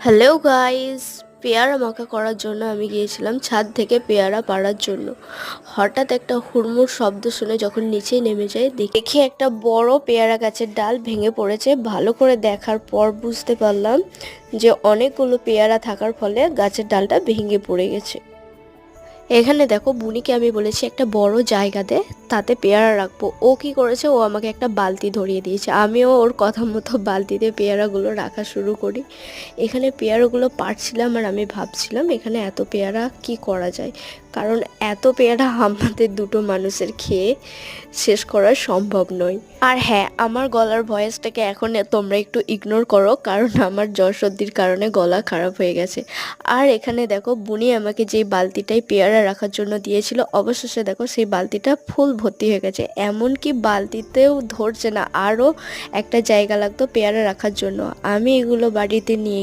Hello guys, পেয়ারা মাখা করার জন্য আমি গিয়েছিলাম ছাদ থেকে পেয়ারা পাড়ার জন্য। হঠাৎ একটা হুড়মুড় শব্দ শুনে যখন নিচে নেমে যাই, দেখি একটা বড় পেয়ারা গাছের ডাল ভেঙে পড়েছে। ভালো করে দেখার পর বুঝতে পারলাম যে অনেকগুলো পেয়ারা থাকার ফলে গাছের ডালটা ভেঙে পড়ে গেছে। এখানে দেখো, বুনিকে আমি বলেছি একটা বড় জায়গা দে, তাতে পেয়ারা রাখবো। ও কি করেছে, ও আমাকে একটা বালতি ধরিয়ে দিয়েছে। আমিও ওর কথা মতো বালতিতে পেয়ারাগুলো রাখা শুরু করি। এখানে পেয়ারাগুলো পাড়ছিলাম আর আমি ভাবছিলাম এখানে এত পেয়ারা কি করা যায়, কারণ এত পেয়ারা আমাদের দুটো মানুষের খেয়ে শেষ করা সম্ভব নয়। আর হ্যাঁ, আমার গলার ভয়েসটাকে এখন তোমরা একটু ইগনোর করো, কারণ আমার জ্বর সর্দির কারণে গলা খারাপ হয়ে গেছে। আর এখানে দেখো, বুনি আমাকে যেই বালতিটাই পেয়ারা রাখার জন্য দিয়েছিল, অবশেষে দেখো সেই বালতিটা ফুল ভর্তি হয়ে গেছে। এমনকি বালতিতেও ধরছে না, আরও একটা জায়গা লাগতো পেয়ারা রাখার জন্য। আমি এগুলো বাড়িতে নিয়ে